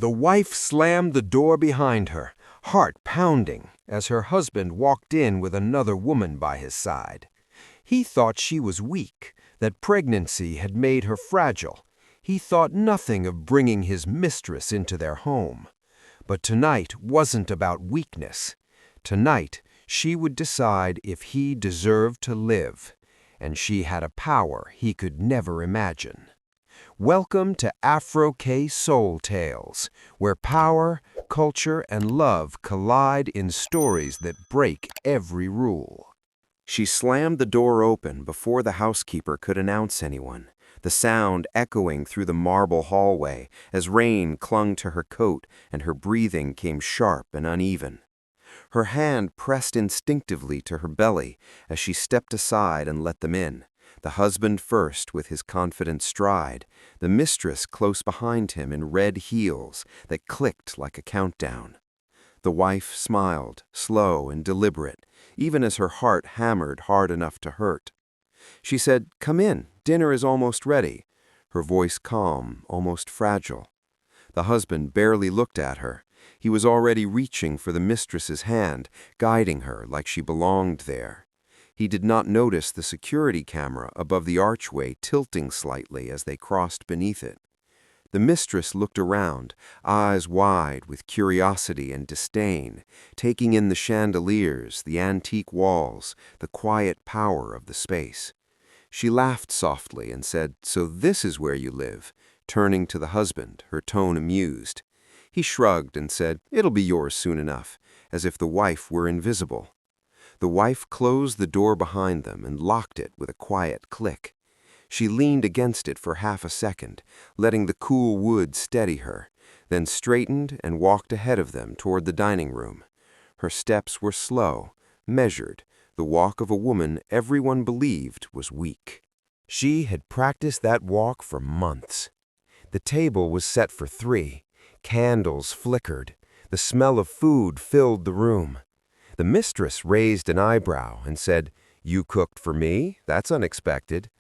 The wife slammed the door behind her, heart pounding, as her husband walked in with another woman by his side. He thought she was weak, that pregnancy had made her fragile. He thought nothing of bringing his mistress into their home. But tonight wasn't about weakness. Tonight, she would decide if he deserved to live, and she had a power he could never imagine. Welcome to Afro-K Soul Tales, where power, culture, and love collide in stories that break every rule. She slammed the door open before the housekeeper could announce anyone, the sound echoing through the marble hallway as rain clung to her coat and her breathing came sharp and uneven. Her hand pressed instinctively to her belly as she stepped aside and let them in. The husband first with his confident stride, the mistress close behind him in red heels that clicked like a countdown. The wife smiled, slow and deliberate, even as her heart hammered hard enough to hurt. She said, "Come in, dinner is almost ready," her voice calm, almost fragile. The husband barely looked at her. He was already reaching for the mistress's hand, guiding her like she belonged there. He did not notice the security camera above the archway tilting slightly as they crossed beneath it. The mistress looked around, eyes wide with curiosity and disdain, taking in the chandeliers, the antique walls, the quiet power of the space. She laughed softly and said, "So this is where you live," turning to the husband, her tone amused. He shrugged and said, "It'll be yours soon enough," as if the wife were invisible. The wife closed the door behind them and locked it with a quiet click. She leaned against it for half a second, letting the cool wood steady her, then straightened and walked ahead of them toward the dining room. Her steps were slow, measured, the walk of a woman everyone believed was weak. She had practiced that walk for months. The table was set for 3. Candles flickered. The smell of food filled the room. The mistress raised an eyebrow and said, "You cooked for me? That's unexpected."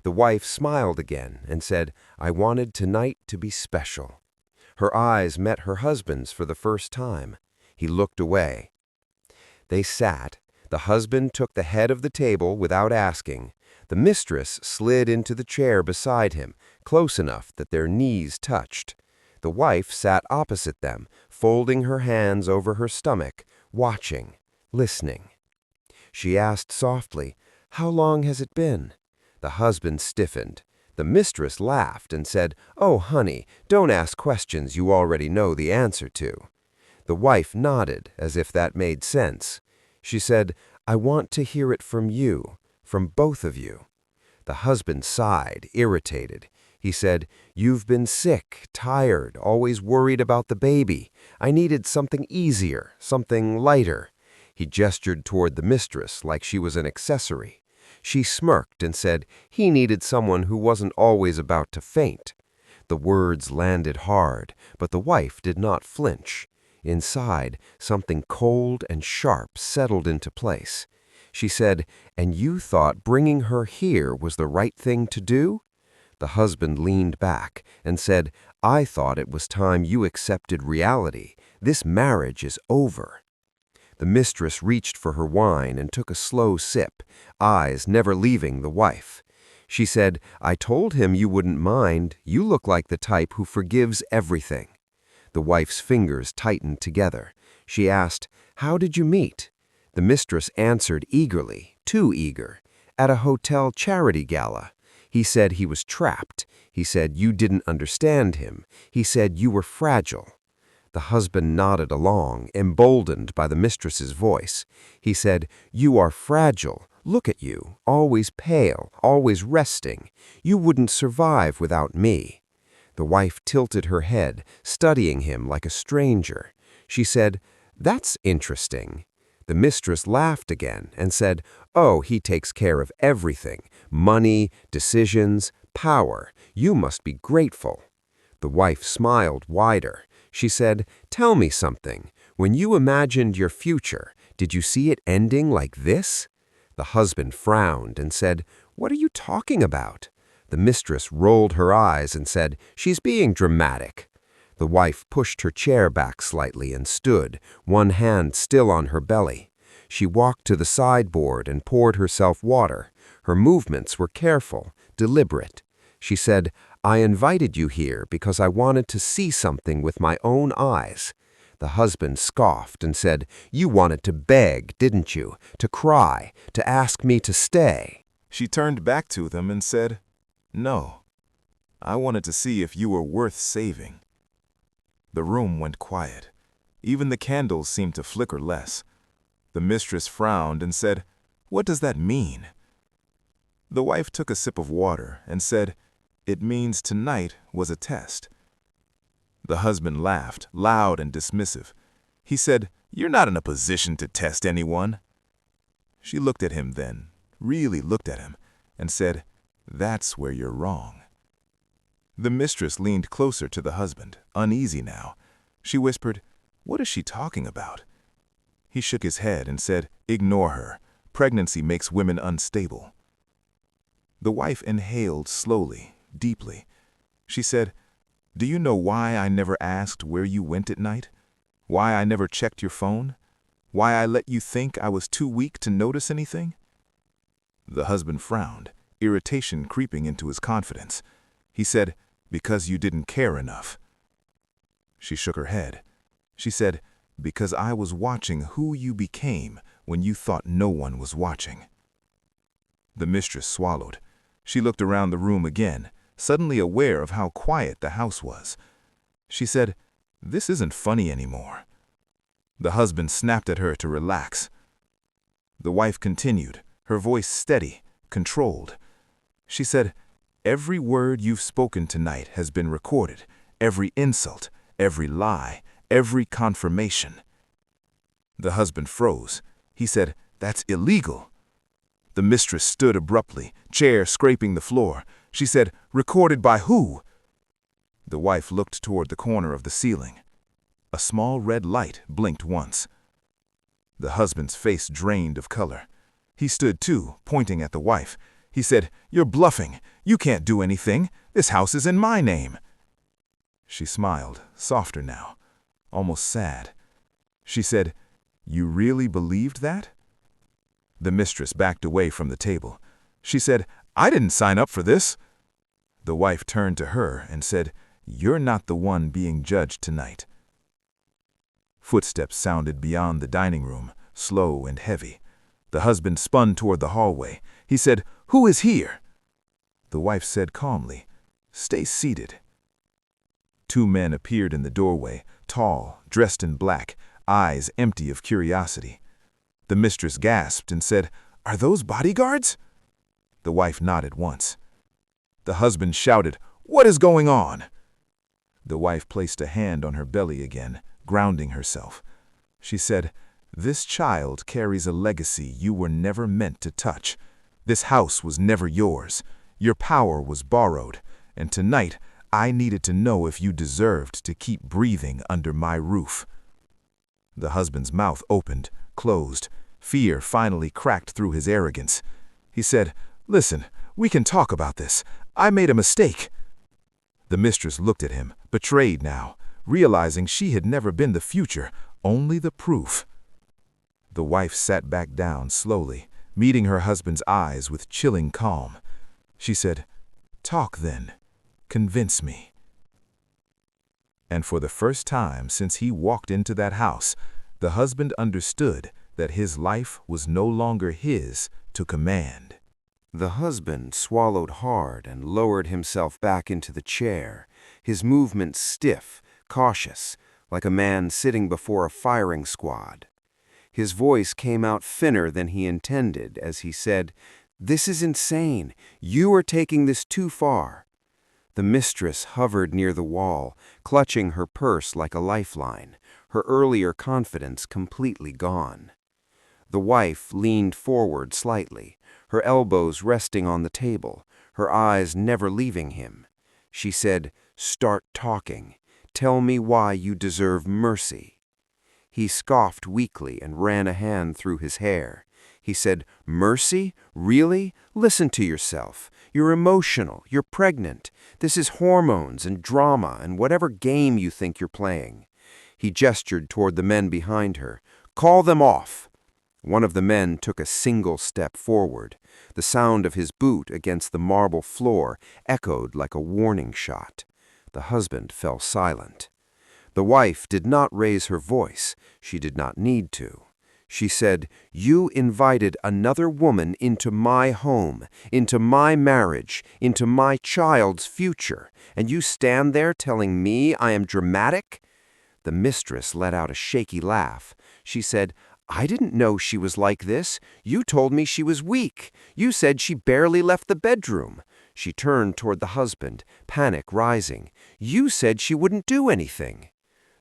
The wife smiled again and said, "I wanted tonight to be special." Her eyes met her husband's for the first time. He looked away. They sat. The husband took the head of the table without asking. The mistress slid into the chair beside him, close enough that their knees touched. The wife sat opposite them, folding her hands over her stomach, watching, listening. She asked softly, "How long has it been?" The husband stiffened. The mistress laughed and said, "Oh, honey, don't ask questions you already know the answer to." The wife nodded, as if that made sense. She said, "I want to hear it from you, from both of you." The husband sighed, irritated. He said, "You've been sick, tired, always worried about the baby. I needed something easier, something lighter." He gestured toward the mistress like she was an accessory. She smirked and said he needed someone who wasn't always about to faint. The words landed hard, but the wife did not flinch. Inside, something cold and sharp settled into place. She said, "And you thought bringing her here was the right thing to do?" The husband leaned back and said, "I thought it was time you accepted reality. This marriage is over." The mistress reached for her wine and took a slow sip, eyes never leaving the wife. She said, "I told him you wouldn't mind. You look like the type who forgives everything." The wife's fingers tightened together. She asked, "How did you meet?" The mistress answered eagerly, too eager, "At a hotel charity gala. He said he was trapped. He said you didn't understand him. He said you were fragile." The husband nodded along, emboldened by the mistress's voice. He said, "You are fragile. Look at you, always pale, always resting. You wouldn't survive without me." The wife tilted her head, studying him like a stranger. She said, "That's interesting." The mistress laughed again and said, "Oh, he takes care of everything. Money, decisions, power. You must be grateful." The wife smiled wider. She said, "Tell me something. When you imagined your future, did you see it ending like this?" The husband frowned and said, "What are you talking about?" The mistress rolled her eyes and said, "She's being dramatic." The wife pushed her chair back slightly and stood, one hand still on her belly. She walked to the sideboard and poured herself water. Her movements were careful, deliberate. She said, "I invited you here because I wanted to see something with my own eyes." The husband scoffed and said, "You wanted to beg, didn't you? To cry, to ask me to stay." She turned back to them and said, "No, I wanted to see if you were worth saving." The room went quiet. Even the candles seemed to flicker less. The mistress frowned and said, "What does that mean?" The wife took a sip of water and said, "It means tonight was a test." The husband laughed, loud and dismissive. He said, "You're not in a position to test anyone." She looked at him then, really looked at him, and said, "That's where you're wrong." The mistress leaned closer to the husband, uneasy now. She whispered, "What is she talking about?" He shook his head and said, "Ignore her. Pregnancy makes women unstable." The wife inhaled slowly, deeply. She said, "Do you know why I never asked where you went at night? Why I never checked your phone? Why I let you think I was too weak to notice anything?" The husband frowned, irritation creeping into his confidence. He said, "Because you didn't care enough." She shook her head. She said, "Because I was watching who you became when you thought no one was watching." The mistress swallowed. She looked around the room again, suddenly aware of how quiet the house was. She said, "This isn't funny anymore." The husband snapped at her to relax. The wife continued, her voice steady, controlled. She said, "Every word you've spoken tonight has been recorded, every insult, every lie, every confirmation." The husband froze. He said, "That's illegal." The mistress stood abruptly, chair scraping the floor. She said, "Recorded by who?" The wife looked toward the corner of the ceiling. A small red light blinked once. The husband's face drained of color. He stood too, pointing at the wife. He said, "You're bluffing. You can't do anything. This house is in my name." She smiled, softer now, almost sad. She said, "You really believed that?" The mistress backed away from the table. She said, "I didn't sign up for this." The wife turned to her and said, "You're not the one being judged tonight." Footsteps sounded beyond the dining room, slow and heavy. The husband spun toward the hallway. He said, "Who is here?" The wife said calmly, "Stay seated." Two men appeared in the doorway, tall, dressed in black, eyes empty of curiosity. The mistress gasped and said, "Are those bodyguards?" The wife nodded once. The husband shouted, "What is going on?" The wife placed a hand on her belly again, grounding herself. She said, "This child carries a legacy you were never meant to touch. This house was never yours. Your power was borrowed, and tonight I needed to know if you deserved to keep breathing under my roof." The husband's mouth opened, closed. Fear finally cracked through his arrogance. He said, "Listen, we can talk about this. I made a mistake." The mistress looked at him, betrayed now, realizing she had never been the future, only the proof. The wife sat back down slowly, meeting her husband's eyes with chilling calm. She said, "Talk then. Convince me." And for the first time since he walked into that house, the husband understood that his life was no longer his to command. The husband swallowed hard and lowered himself back into the chair, his movements stiff, cautious, like a man sitting before a firing squad. His voice came out thinner than he intended as he said, "This is insane. You are taking this too far." The mistress hovered near the wall, clutching her purse like a lifeline, her earlier confidence completely gone. The wife leaned forward slightly, her elbows resting on the table, her eyes never leaving him. She said, "Start talking. Tell me why you deserve mercy." He scoffed weakly and ran a hand through his hair. He said, "Mercy? Really? Listen to yourself. You're emotional. You're pregnant. This is hormones and drama and whatever game you think you're playing." He gestured toward the men behind her. "Call them off." One of the men took a single step forward. The sound of his boot against the marble floor echoed like a warning shot. The husband fell silent. The wife did not raise her voice. She did not need to. She said, "You invited another woman into my home, into my marriage, into my child's future, and you stand there telling me I am dramatic?" The mistress let out a shaky laugh. She said, "I didn't know she was like this. You told me she was weak. You said she barely left the bedroom." She turned toward the husband, panic rising. "You said she wouldn't do anything."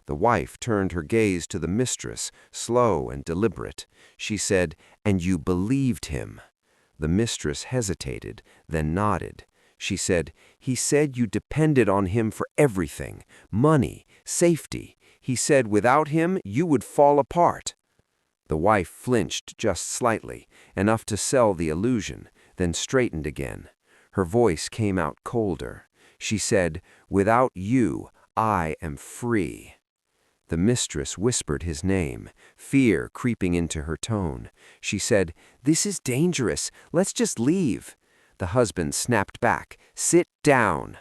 The wife turned her gaze to the mistress, slow and deliberate. She said, "And you believed him." The mistress hesitated, then nodded. She said, "He said you depended on him for everything, money, safety. He said without him you would fall apart." The wife flinched just slightly, enough to sell the illusion, then straightened again. Her voice came out colder. She said, "Without you, I am free." The mistress whispered his name, fear creeping into her tone. She said, "This is dangerous. Let's just leave." The husband snapped back, "Sit down."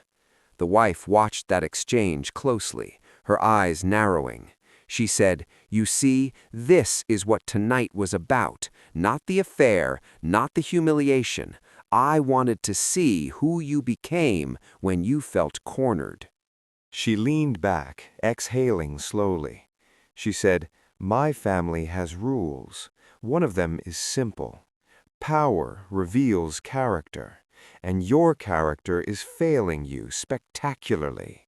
The wife watched that exchange closely, her eyes narrowing. She said, "You see, this is what tonight was about. Not the affair, not the humiliation. I wanted to see who you became when you felt cornered." She leaned back, exhaling slowly. She said, "My family has rules. One of them is simple. Power reveals character, and your character is failing you spectacularly."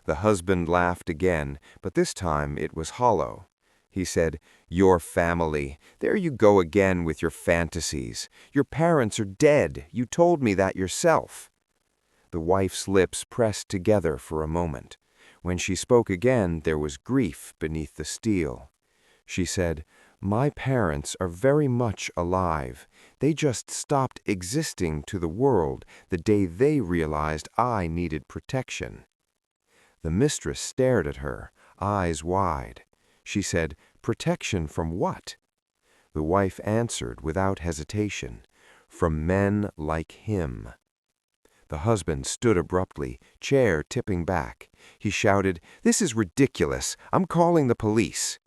The husband laughed again, but this time it was hollow. He said, "Your family. There you go again with your fantasies. Your parents are dead. You told me that yourself." The wife's lips pressed together for a moment. When she spoke again, there was grief beneath the steel. She said, "My parents are very much alive. They just stopped existing to the world the day they realized I needed protection." The mistress stared at her, eyes wide. She said, "Protection from what?" The wife answered without hesitation, "From men like him." The husband stood abruptly, chair tipping back. He shouted, "This is ridiculous. I'm calling the police."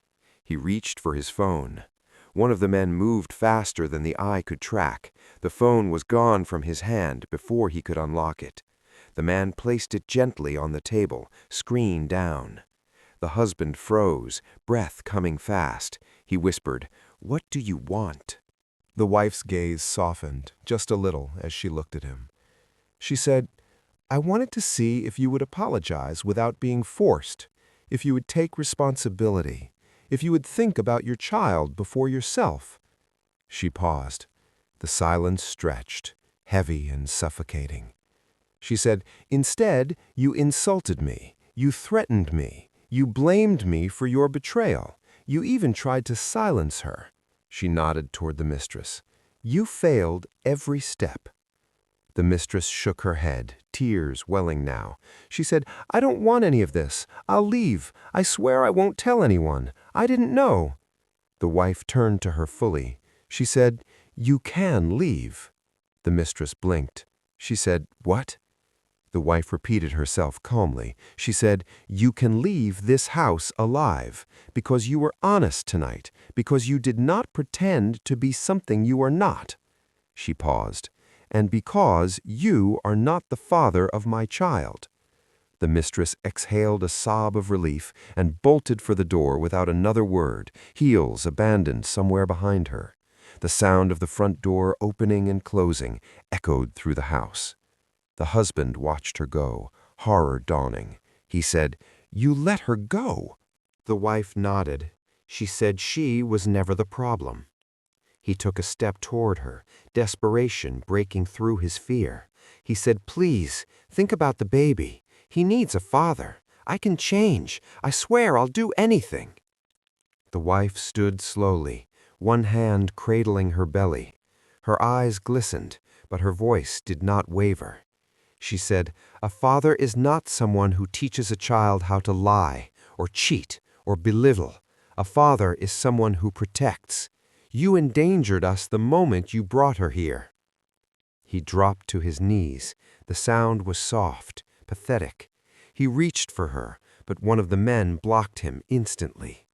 He reached for his phone. One of the men moved faster than the eye could track. The phone was gone from his hand before he could unlock it. The man placed it gently on the table, screen down. The husband froze, breath coming fast. He whispered, "What do you want?" The wife's gaze softened, just a little, as she looked at him. She said, "I wanted to see if you would apologize without being forced, if you would take responsibility, if you would think about your child before yourself." She paused. The silence stretched, heavy and suffocating. She said, "Instead, you insulted me, you threatened me, you blamed me for your betrayal. You even tried to silence her." She nodded toward the mistress. "You failed every step." The mistress shook her head, tears welling now. She said, "I don't want any of this. I'll leave. I swear I won't tell anyone. I didn't know." The wife turned to her fully. She said, "You can leave." The mistress blinked. She said, "What?" The wife repeated herself calmly. She said, "You can leave this house alive, because you were honest tonight, because you did not pretend to be something you are not." She paused. "And because you are not the father of my child." The mistress exhaled a sob of relief and bolted for the door without another word, heels abandoned somewhere behind her. The sound of the front door opening and closing echoed through the house. The husband watched her go, horror dawning. He said, "You let her go." The wife nodded. She said she was never the problem. He took a step toward her, desperation breaking through his fear. He said, "Please, think about the baby. He needs a father. I can change. I swear I'll do anything." The wife stood slowly, one hand cradling her belly. Her eyes glistened, but her voice did not waver. She said, "A father is not someone who teaches a child how to lie, or cheat, or belittle. A father is someone who protects. You endangered us the moment you brought her here." He dropped to his knees. The sound was soft, pathetic. He reached for her, but one of the men blocked him instantly.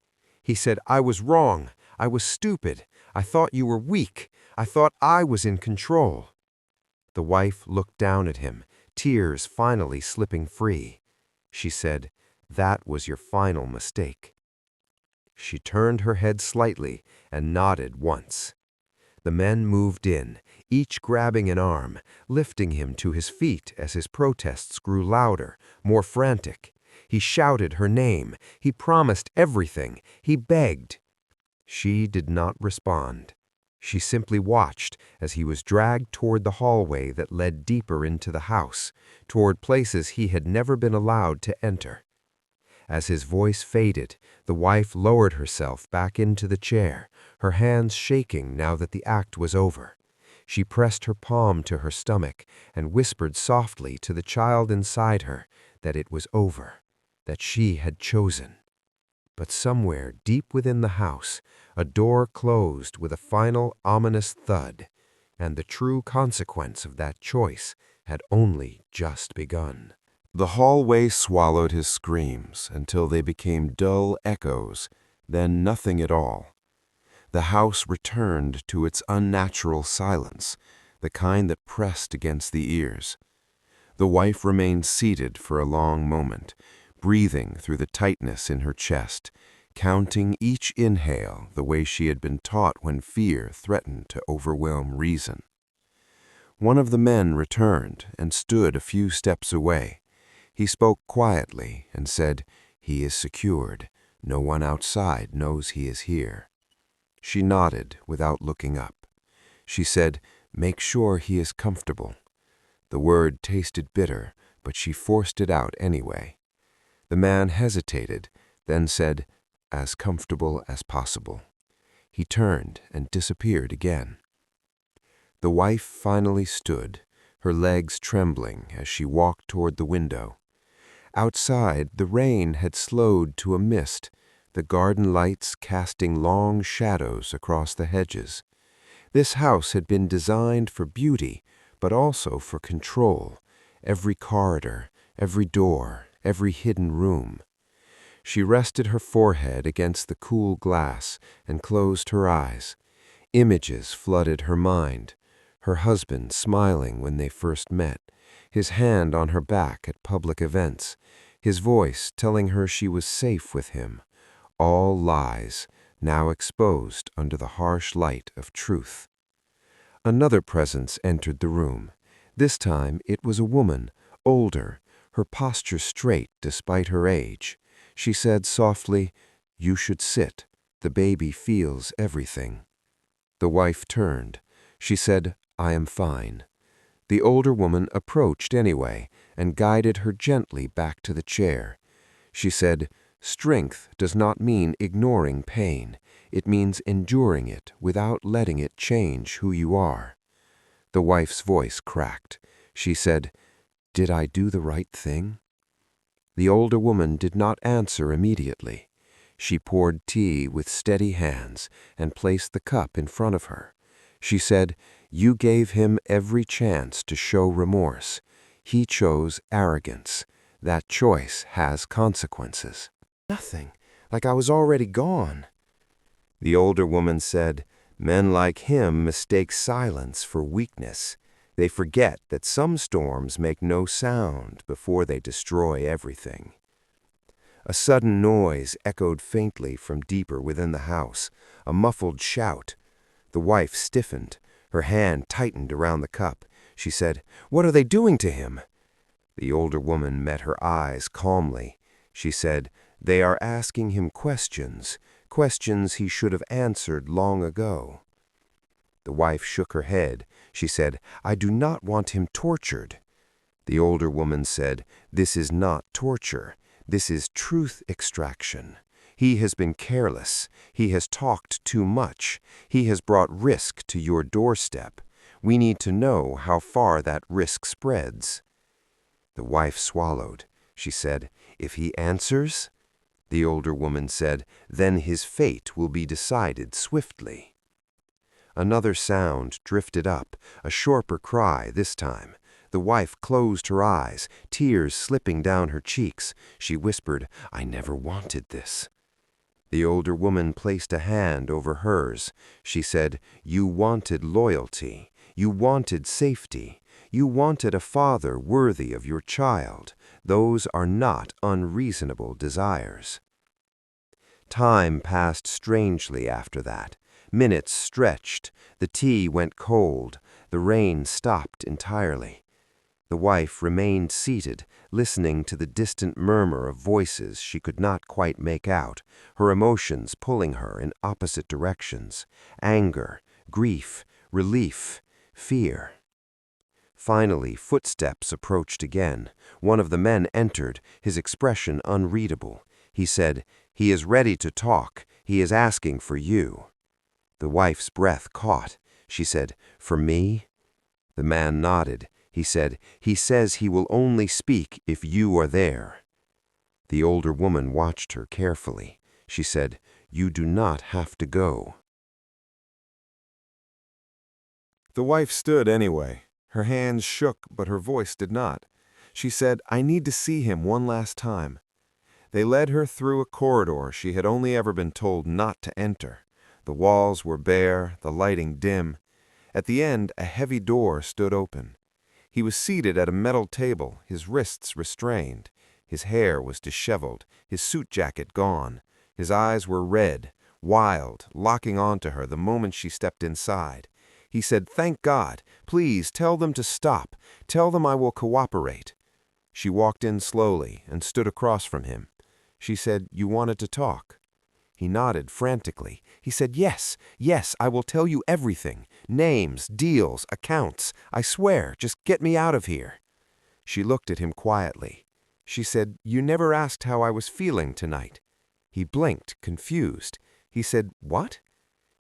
He said, "I was wrong. I was stupid. I thought you were weak. I thought I was in control." The wife looked down at him, tears finally slipping free. She said, "That was your final mistake." She turned her head slightly and nodded once. The men moved in, each grabbing an arm, lifting him to his feet as his protests grew louder, more frantic. He shouted her name. He promised everything. He begged. She did not respond. She simply watched as he was dragged toward the hallway that led deeper into the house, toward places he had never been allowed to enter. As his voice faded, the wife lowered herself back into the chair, her hands shaking now that the act was over. She pressed her palm to her stomach and whispered softly to the child inside her that it was over, that she had chosen. But somewhere deep within the house, a door closed with a final ominous thud, and the true consequence of that choice had only just begun. The hallway swallowed his screams until they became dull echoes, then nothing at all. The house returned to its unnatural silence, the kind that pressed against the ears. The wife remained seated for a long moment, breathing through the tightness in her chest, counting each inhale the way she had been taught when fear threatened to overwhelm reason. One of the men returned and stood a few steps away. He spoke quietly and said, "He is secured. No one outside knows he is here." She nodded without looking up. She said, "Make sure he is comfortable." The word tasted bitter, but she forced it out anyway. The man hesitated, then said, "As comfortable as possible." He turned and disappeared again. The wife finally stood, her legs trembling as she walked toward the window. Outside, the rain had slowed to a mist, the garden lights casting long shadows across the hedges. This house had been designed for beauty, but also for control. Every corridor, every door, every hidden room. She rested her forehead against the cool glass and closed her eyes. Images flooded her mind. Her husband smiling when they first met, his hand on her back at public events, his voice telling her she was safe with him. All lies, now exposed under the harsh light of truth. Another presence entered the room. This time it was a woman, older, her posture straight despite her age. She said softly, "You should sit. The baby feels everything." The wife turned. She said, "I am fine." The older woman approached anyway and guided her gently back to the chair. She said, "Strength does not mean ignoring pain. It means enduring it without letting it change who you are." The wife's voice cracked. She said, "Did I do the right thing?" The older woman did not answer immediately. She poured tea with steady hands and placed the cup in front of her. She said, "You gave him every chance to show remorse. He chose arrogance. That choice has consequences." "Nothing, like I was already gone." The older woman said, "Men like him mistake silence for weakness. They forget that some storms make no sound before they destroy everything." A sudden noise echoed faintly from deeper within the house, a muffled shout. The wife stiffened. Her hand tightened around the cup. She said, "What are they doing to him?" The older woman met her eyes calmly. She said, "They are asking him questions, questions he should have answered long ago." The wife shook her head. She said, "I do not want him tortured." The older woman said, "This is not torture. This is truth extraction. He has been careless. He has talked too much. He has brought risk to your doorstep. We need to know how far that risk spreads." The wife swallowed. She said, "If he answers?" The older woman said, "Then his fate will be decided swiftly." Another sound drifted up, a sharper cry this time. The wife closed her eyes, tears slipping down her cheeks. She whispered, "I never wanted this." The older woman placed a hand over hers. She said, "You wanted loyalty. You wanted safety. You wanted a father worthy of your child. Those are not unreasonable desires." Time passed strangely after that. Minutes stretched. The tea went cold. The rain stopped entirely. The wife remained seated, listening to the distant murmur of voices she could not quite make out, her emotions pulling her in opposite directions: anger, grief, relief, fear. Finally, footsteps approached again. One of the men entered, his expression unreadable. He said, "He is ready to talk. He is asking for you." The wife's breath caught. She said, "For me?" The man nodded. He said, "He says he will only speak if you are there." The older woman watched her carefully. She said, "You do not have to go." The wife stood anyway. Her hands shook, but her voice did not. She said, "I need to see him one last time." They led her through a corridor she had only ever been told not to enter. The walls were bare, the lighting dim. At the end, a heavy door stood open. He was seated at a metal table, his wrists restrained. His hair was disheveled, his suit jacket gone. His eyes were red, wild, locking onto her the moment she stepped inside. He said, "Thank God. Please tell them to stop. Tell them I will cooperate." She walked in slowly and stood across from him. She said, "You wanted to talk." He nodded frantically. He said, "Yes, yes, I will tell you everything. Names, deals, accounts. I swear, just get me out of here." She looked at him quietly. She said, "You never asked how I was feeling tonight." He blinked, confused. He said, "What?"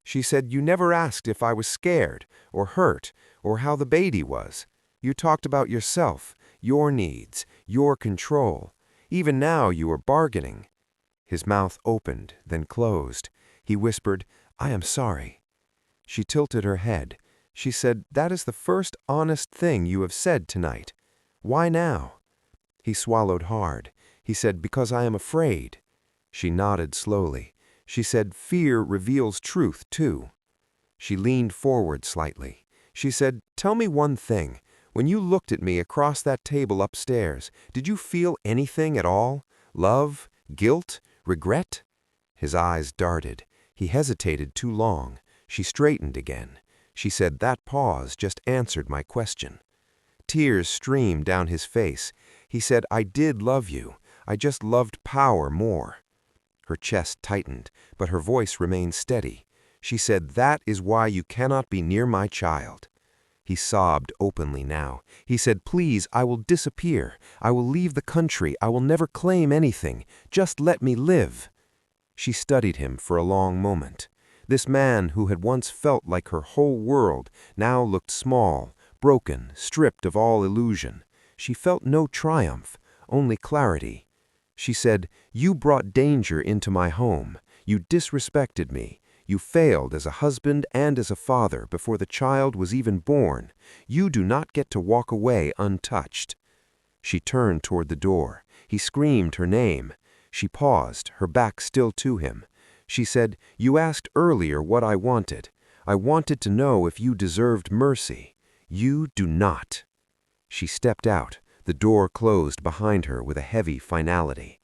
She said, "You never asked if I was scared or hurt or how the baby was. You talked about yourself, your needs, your control. Even now you are bargaining." His mouth opened, then closed. He whispered, "I am sorry." She tilted her head. She said, "That is the first honest thing you have said tonight. Why now?" He swallowed hard. He said, "Because I am afraid." She nodded slowly. She said, "Fear reveals truth, too." She leaned forward slightly. She said, "Tell me one thing. When you looked at me across that table upstairs, did you feel anything at all? Love? Guilt? Regret?" His eyes darted. He hesitated too long. She straightened again. She said, "That pause just answered my question." Tears streamed down his face. He said, "I did love you. I just loved power more." Her chest tightened, but her voice remained steady. She said, "That is why you cannot be near my child." He sobbed openly now. He said, "Please, I will disappear. I will leave the country. I will never claim anything. Just let me live." She studied him for a long moment. This man who had once felt like her whole world now looked small, broken, stripped of all illusion. She felt no triumph, only clarity. She said, "You brought danger into my home. You disrespected me. You failed as a husband and as a father before the child was even born. You do not get to walk away untouched." She turned toward the door. He screamed her name. She paused, her back still to him. She said, "You asked earlier what I wanted. I wanted to know if you deserved mercy. You do not." She stepped out. The door closed behind her with a heavy finality.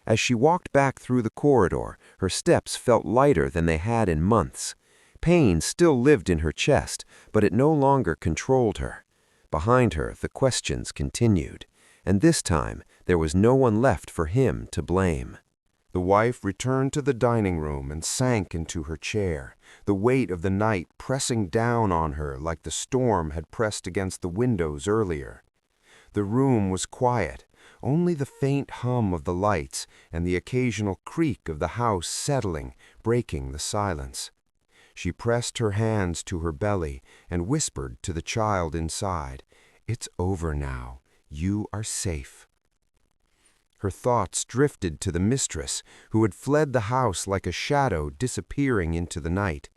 As she walked back through the corridor, her steps felt lighter than they had in months. Pain still lived in her chest, but it no longer controlled her. Behind her, the questions continued, and this time there was no one left for him to blame. The wife returned to the dining room and sank into her chair, the weight of the night pressing down on her like the storm had pressed against the windows earlier. The room was quiet. only the faint hum of the lights and the occasional creak of the house settling, breaking the silence. She pressed her hands to her belly and whispered to the child inside, "It's over now. You are safe." Her thoughts drifted to the mistress, who had fled the house like a shadow disappearing into the night.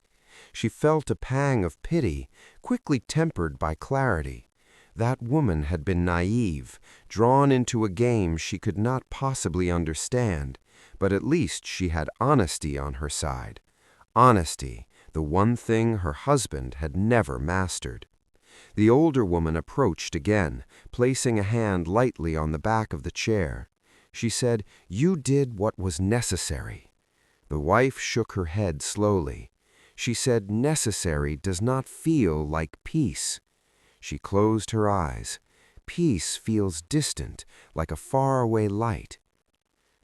She felt a pang of pity, quickly tempered by clarity. That woman had been naive, drawn into a game she could not possibly understand, but at least she had honesty on her side. Honesty, the one thing her husband had never mastered. The older woman approached again, placing a hand lightly on the back of the chair. She said, "You did what was necessary." The wife shook her head slowly. She said, "Necessary does not feel like peace." She closed her eyes. Peace feels distant, like a faraway light.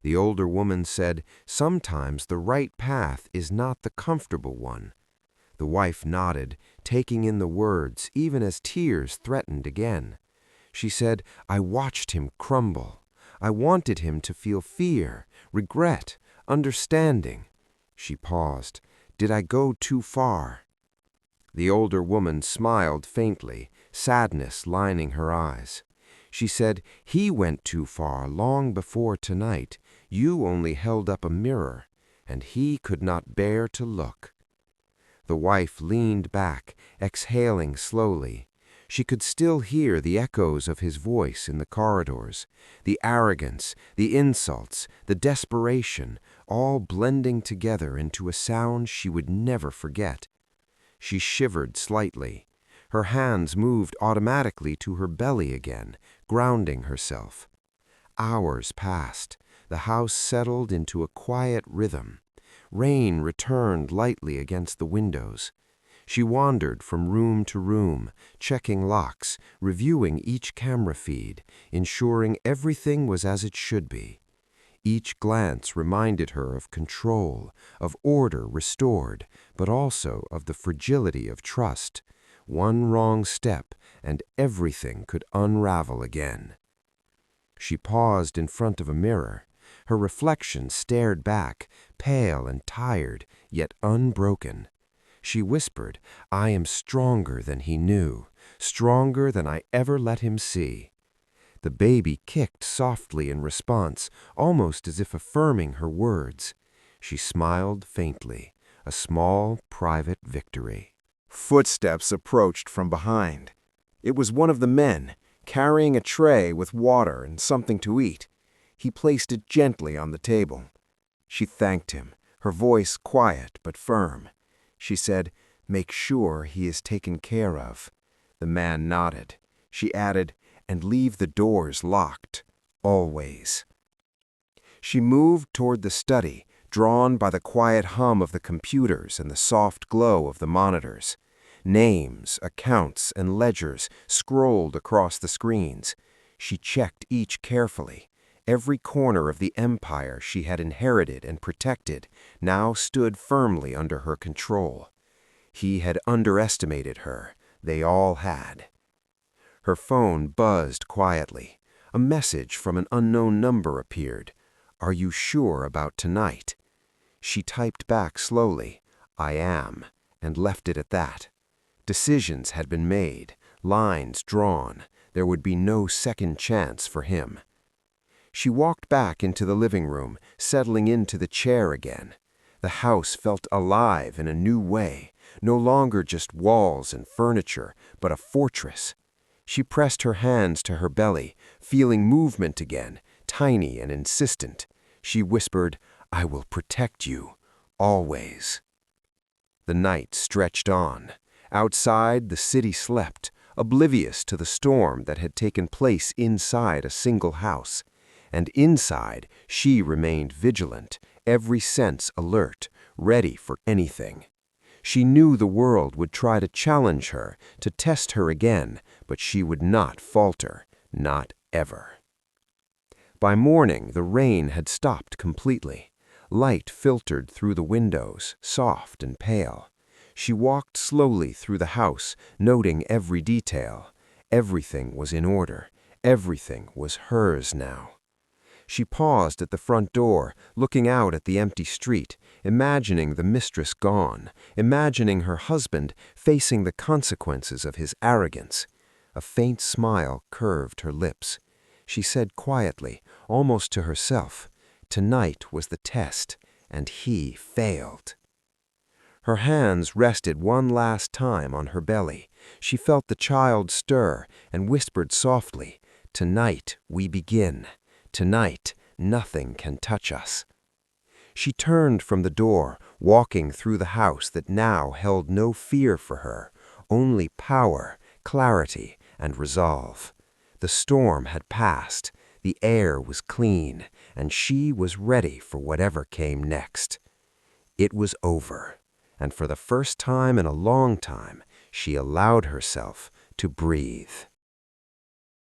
The older woman said, "Sometimes the right path is not the comfortable one." The wife nodded, taking in the words, even as tears threatened again. She said, "I watched him crumble. I wanted him to feel fear, regret, understanding." She paused. "Did I go too far?" The older woman smiled faintly, sadness lining her eyes. She said, "He went too far long before tonight. You only held up a mirror, and he could not bear to look." The wife leaned back, exhaling slowly. She could still hear the echoes of his voice in the corridors, the arrogance, the insults, the desperation, all blending together into a sound she would never forget. She shivered slightly. Her hands moved automatically to her belly again, grounding herself. Hours passed. The house settled into a quiet rhythm. Rain returned lightly against the windows. She wandered from room to room, checking locks, reviewing each camera feed, ensuring everything was as it should be. Each glance reminded her of control, of order restored, but also of the fragility of trust. One wrong step, and everything could unravel again. She paused in front of a mirror. Her reflection stared back, pale and tired, yet unbroken. She whispered, "I am stronger than he knew, stronger than I ever let him see." The baby kicked softly in response, almost as if affirming her words. She smiled faintly, a small, private victory. Footsteps approached from behind. It was one of the men, carrying a tray with water and something to eat. He placed it gently on the table. She thanked him, her voice quiet but firm. She said, "Make sure he is taken care of." The man nodded. She added, "And leave the doors locked, always." She moved toward the study, drawn by the quiet hum of the computers and the soft glow of the monitors. Names, accounts, and ledgers scrolled across the screens. She checked each carefully. Every corner of the empire she had inherited and protected now stood firmly under her control. He had underestimated her. They all had. Her phone buzzed quietly. A message from an unknown number appeared. "Are you sure about tonight?" She typed back slowly, "I am," and left it at that. Decisions had been made, lines drawn. There would be no second chance for him. She walked back into the living room, settling into the chair again. The house felt alive in a new way, no longer just walls and furniture, but a fortress. She pressed her hands to her belly, feeling movement again, tiny and insistent. She whispered, "I will protect you, always." The night stretched on. Outside, the city slept, oblivious to the storm that had taken place inside a single house. And inside, she remained vigilant, every sense alert, ready for anything. She knew the world would try to challenge her, to test her again, but she would not falter, not ever. By morning, the rain had stopped completely. Light filtered through the windows, soft and pale. She walked slowly through the house, noting every detail. Everything was in order. Everything was hers now. She paused at the front door, looking out at the empty street, imagining the mistress gone, imagining her husband facing the consequences of his arrogance. A faint smile curved her lips. She said quietly, almost to herself, "Tonight was the test, and he failed." Her hands rested one last time on her belly. She felt the child stir and whispered softly, "Tonight we begin. Tonight nothing can touch us." She turned from the door, walking through the house that now held no fear for her, only power, clarity, and resolve. The storm had passed, the air was clean, and she was ready for whatever came next. It was over, and for the first time in a long time, she allowed herself to breathe.